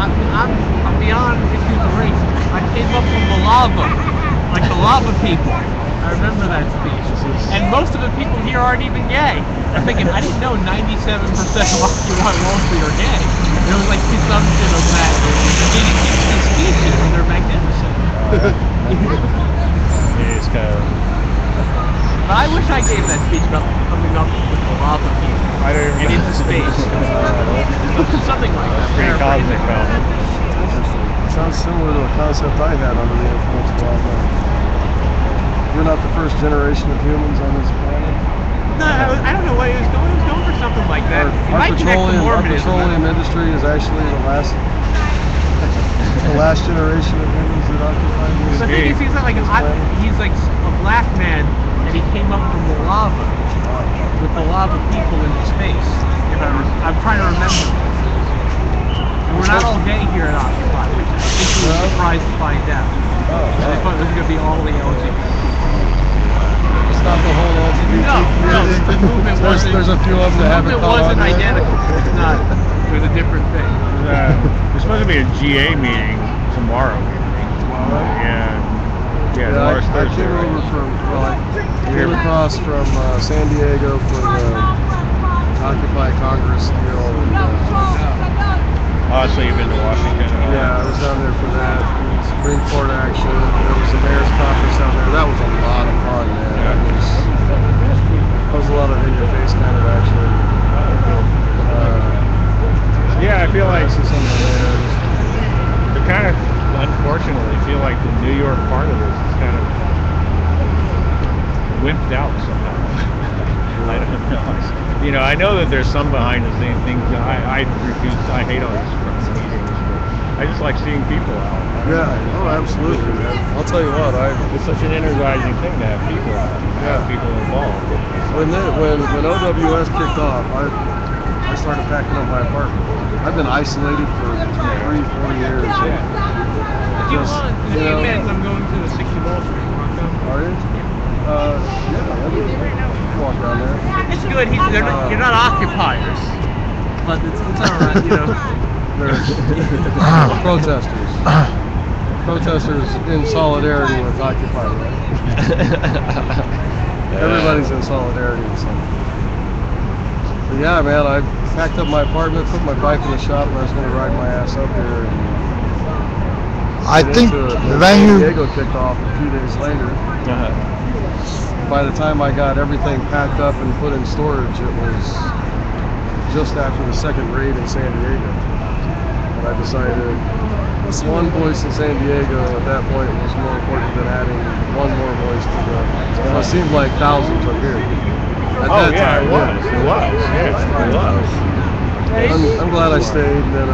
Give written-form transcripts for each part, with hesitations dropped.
I'm beyond issues of race. I came up from the lava, like the lava people. I remember that speech. And most of the people here aren't even gay. I'm thinking, I didn't know 97% of Occupy Wall Street are gay. It was like presumption of that. They give these speeches and they're magnificent. It's kind of... But I wish I gave that speech about coming up with the lava people. I don't and into space. Something like that. Pretty cosmic, Interesting. Sounds similar to a concept I had under the influence of lava. We're not the first generation of humans on this planet. No, I don't know what he was going. He was going for something like that. Our petroleum industry is actually the last generation of humans that occupy this. The thing is, he's like a black man, and he came up from the lava with the lava people into space. I'm trying to remember. And we're not all gay here at Occupy, which I think we were surprised to find out. I thought it was going to be all the LGBT. It's not the whole LGBT. No, the movement wasn't. There's a few of them that haven't caught on wasn't yet. identical. It's not. It was a different thing. There's supposed to be a GA meeting tomorrow. Yeah, tomorrow's I Thursday. came over from, I came across from San Diego for the Occupy Congress deal. Oh, so you've been to Washington? Yeah, I was down there for that. Supreme Court action. There was the mayor's conference down there. That was a lot of fun, man. That was a lot of in-your-face kind of action. Yeah, I feel like some of the mayors. They're kind of, unfortunately, feel like the New York part of this is kind of wimped out somehow. I don't know. You know, I know that there's some behind the scenes things. I hate all these meetings, but I just like seeing people out. Yeah, oh, absolutely, man. I'll tell you what, it's such an energizing thing to have people out, have people involved. When OWS kicked off, I started packing up my apartment. I've been isolated for 3-4 years. Yeah. I'm going to the 60 Wall Street. Are you? Yeah, walk down there. It's good. You're not occupiers, but it's all right. You know, they're protesters. Protesters in solidarity with Occupy, right? Everybody's in solidarity with something. But yeah, man, I packed up my apartment, put my bike in the shop, and I was going to ride my ass up here. I think when San Diego kicked off a few days later. By the time I got everything packed up and put in storage, it was just after the second raid in San Diego. And I decided one voice in San Diego at that point was more important than adding one more voice to the... Well, it seemed like thousands up here. At that time, it was. I'm glad I stayed. And then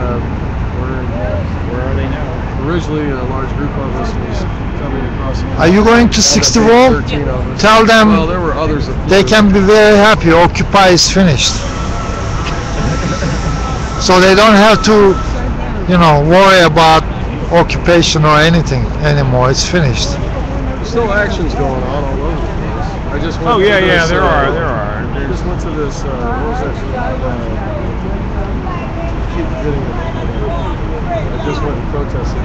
where are they now? Originally, a large group of us was coming across. Are you going to 60 Wall? Tell them well, there were others they can be very happy. Occupy is finished. So they don't have to, worry about occupation or anything anymore. It's finished. There's still actions going on all over the place. I just went there are. I just went to this, what was that? Keep getting it. I just went and protested.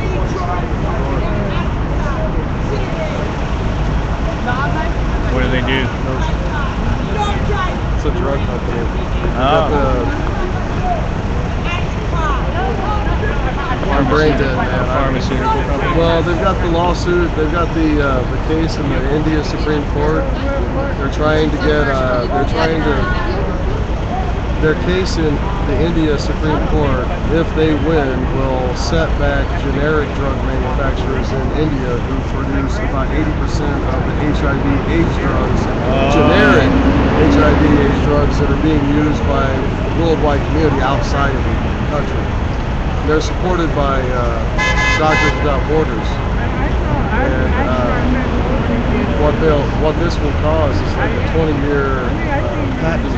What do they do? It's a drug company. I'm brain dead, man. Pharmaceutical company? Well, they've got the lawsuit. They've got the case in the India Supreme Court. They're trying to get. Their case in the India Supreme Court, if they win, will set back generic drug manufacturers in India who produce about 80% of the HIV/AIDS drugs, generic HIV/AIDS drugs that are being used by the worldwide community outside of the country. They're supported by Doctors Without Borders, and what this will cause is like a 20-year patent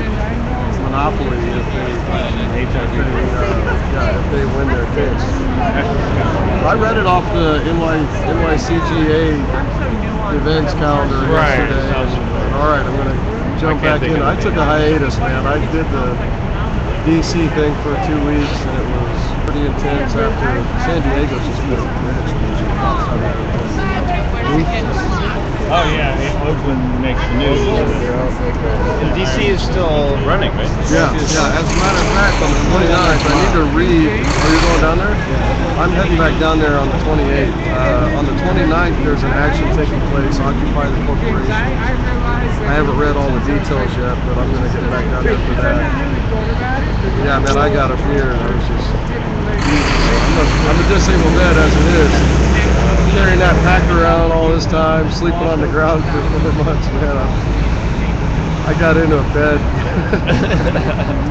monopoly if they win their case. I read it off the NYCGA events calendar yesterday. All right, I'm going to jump back in. I took a hiatus, man. I did the DC thing for 2 weeks, and it was pretty be intense after San Diego's just been Oh yeah, Oakland makes the news. And DC is still running, right? Yeah, yeah. As a matter of fact, on the 29th, I need to read. Are you going down there? Yeah. I'm heading back down there on the 28th. On the 29th, there's an action taking place, Occupy the Corporation. I haven't read all the details yet, but I'm going to get back down there for that. Yeah, man, I got a beer. I was just, I'm a disabled vet as it is. Carrying that pack around all this time, sleeping on the ground for 4 months, man. I got into a bed.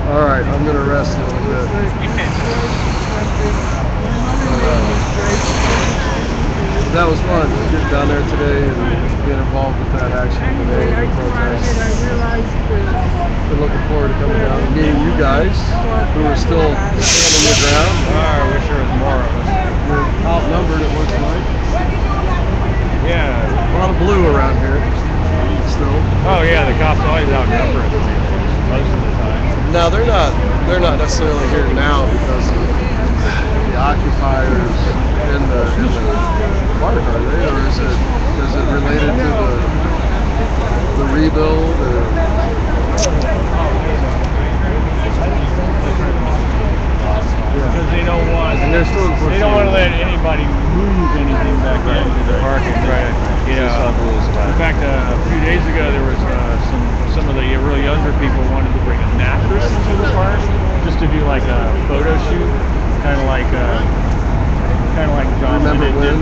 All right, I'm gonna rest a little bit. That was fun, getting down there today and being involved with that action today. Been looking forward to coming down and meeting you guys who are still standing your ground. I wish there was more of us. You're outnumbered, it looks like. Yeah. A lot of blue around here still. Oh yeah, the cops always outnumber us most of the time. Now they're not necessarily here now because of the occupiers in the park, are they? Or is it related to the rebuild or because they don't want to let anybody move anything back into the park and try to, in fact, a few days ago there was some of the real younger people wanted to bring a mattress into the park just to do like a photo shoot, kind of like John Lennon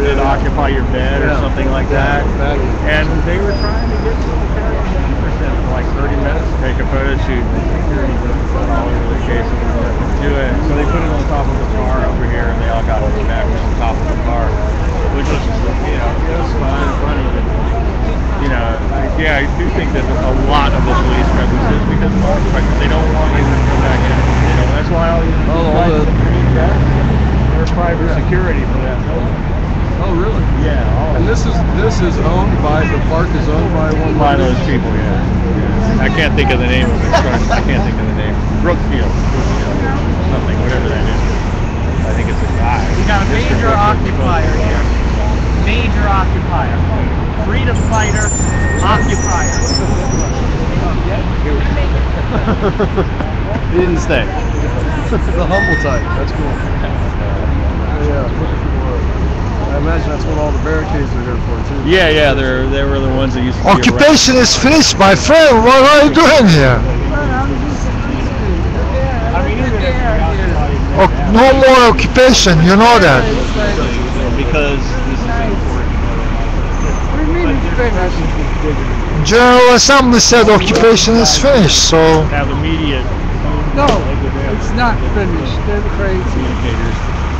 did Occupy Your Bed or something like that. And they were trying to get some percent for like 30 minutes to take a photo shoot. Security was all over the case and do it. So they put it on top of the car over here, and they all got on the back on top of the car, which was, it was fun and funny. But, I do think that a lot of the police presence is because of occupiers. They don't want you to come back in. That's why all these they're private security for that building. Oh really? Yeah. And this is owned by, the park is owned by one by those people, yeah. I can't think of the name of it. I can't think of the name. Brookfield, something, whatever that is. I think it's a guy. We got a major occupier here. Major occupier. Freedom fighter, occupier. He didn't stay. The humble type. That's cool. Yeah. I imagine that's what all the barricades are here for too. Yeah. They were the ones that used to. Occupation is finished, my friend. What are you doing here? No more occupation. You know that. Because this is important. General Assembly said occupation is finished, so Have immediate. No, it's not finished. They're crazy. Communicators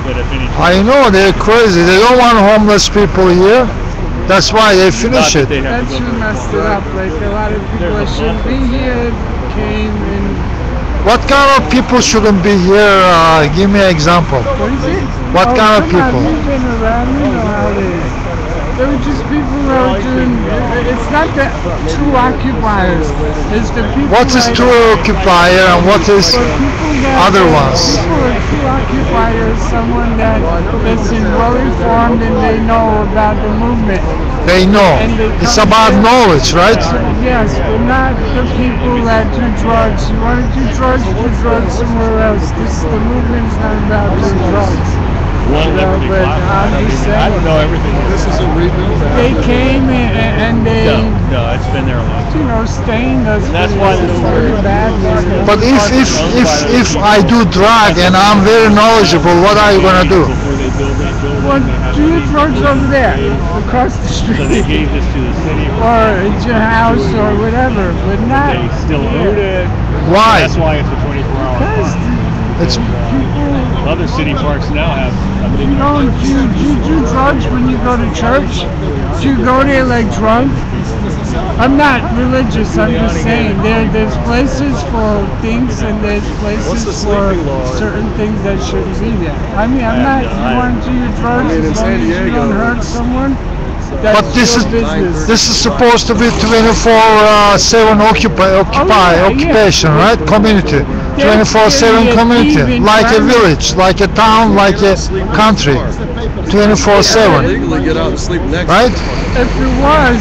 that if any. I know they're crazy. They don't want homeless people here. That's why they finish it. That's who messed it up. Like a lot of people that shouldn't be here came and. What kind of people shouldn't be here? Give me an example. What is it? What kind of people? You've been around, you know how it is. They were just people that were doing. It's not the true occupiers. It's the people. What is true occupier and what is other ones? People are true occupiers. Someone that's well informed and they know about the movement. They know. It's about knowledge, right? Yes, but not the people that do drugs. You want to do drugs somewhere else. The movement's not about doing drugs. But I'm just saying. I don't know everything. This is a rebuild. They came and they, No, it's been there a long time. stained us. That's why this is pretty bad. But if I do drug and I'm very knowledgeable, what are you gonna do? Before they build that building, Well, they have do to your make drugs sure over there, across the So they street, gave this to the city. or at your house, or whatever, but not. They still own it. Why? That's why it's a 24-hour Because park. It's Other city parks now have a you midnight. don't you do drugs when you go to church. Do you go there like drunk? I'm not religious. I'm just saying there's places for things and there's What's the places for sleeping law? certain things that shouldn't be there. I mean, I'm not. You want to do your drugs I mean, in as long San as you Diego, don't hurt someone. That's But this your is business. this is supposed to be 24/7 occupation, right? Community, 24/7 community, like a village, like a town, like a country, 24/7, Legally get out and sleep next right? If it was,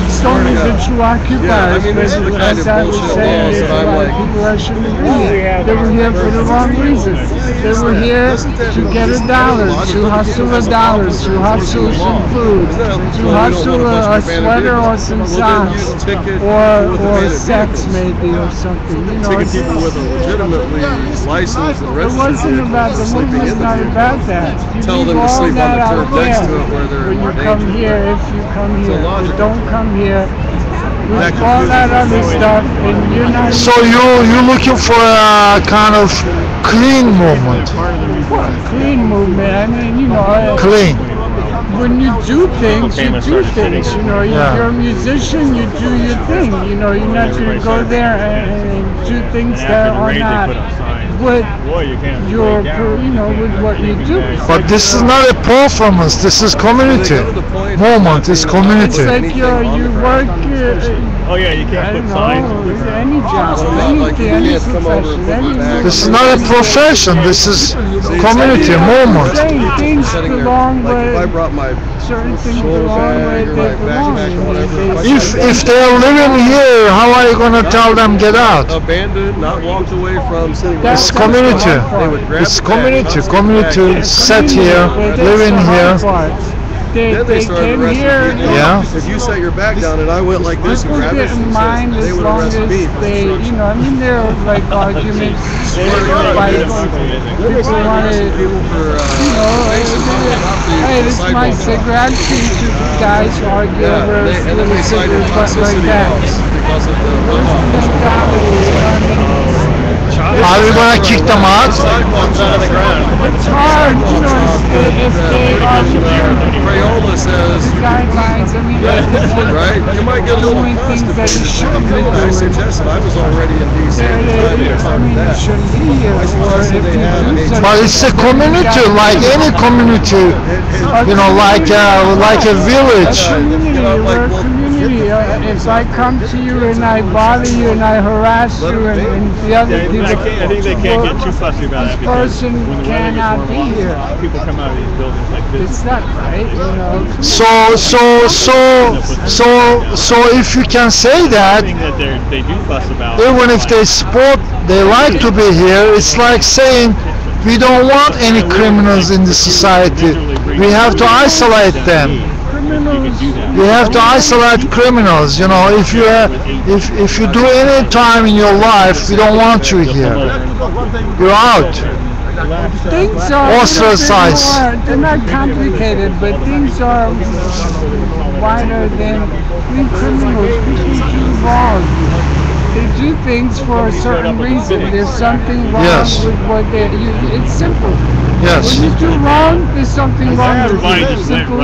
Stoney's a true occupier. Yeah, I mean, this is the kind of as I was bullshit saying, laws there's that a I'm lot of like, people that shouldn't be here. They were here for the wrong reason. They were here to get a dollar, to hustle a dollar, to hustle some food, to hustle a sweater or some socks, or sex maybe or something. You know, Taking people with a legitimately licensed and it registered wasn't vehicle about the sleeping movement's in the not vehicle. about that. You Tell leave them to all sleep on that the out curb next there to it where they're when you in come danger. here, if you come here. But illogical. don't come here with That all that confuses other me. stuff, and you're not. So you're looking for a kind of clean movement, What, clean movement? I mean, you know, clean. when you do things, you do things. You know, Yeah. you're a musician, you do your thing. You know, you're not going to go there and do things that are not what your, you know, with what you do. But this is not a performance. This is community movement. It's It's community. like you work. Oh yeah, you I can't don't put signs. know, any job, Like, you anything, any can't come over and profession, put any my back This is not a profession. This is community movement. Saying things Sitting there, belong like if I where brought my certain things shoulder belong bag where or they my belong. backpack or whatever, If they're living here, how are you gonna tell them get out? abandoned, not walked away from, sitting It's right community. there, they would grab It's the bag, community. not Community the bag. set here, living here. Then they started came arresting here. people. Yeah. If you set your back down and I went like this and People grabbed it, didn't mind they as would long arrest as me for they, you know, I mean, there were like arguments. People wanted, people for you know, hey, this is my cigarette. I've seen two guys argue over a and then little they cited cigarette butt like toxicity that. laws because of the Mentality, you know what I mean? Are we gonna kick them out? sidewalks out of the ground. It's hard, you know, if they are Crayola says, the guidelines. I mean, right? You might get a little doing things that you shouldn't be I doing. suggested I was already in D.C. I mean, you shouldn't be here. Or if you do such But it's a community, like any community. You know, like a village. Community, we're a community. If I come to you and I bother you and I harass you and the other people, I think they can't get too fussy about this it because person when the weather cannot gets be warm, here. people come out of these buildings like this. It's not right, you know. So if you can say that, Thing that they do fuss about. even if they like to be here, it's like saying we don't want any criminals in the society. We have to isolate them. Criminals. We have to isolate criminals. You know, if you do any time in your life, we don't want you here. You're out. Things are Ostracized. they're not complicated, but things are wider than criminals. People do wrong. They do things for a certain reason. There's something wrong Yes. with what they. It's simple. Yes. When you do wrong, there's something wrong with you. It's simple.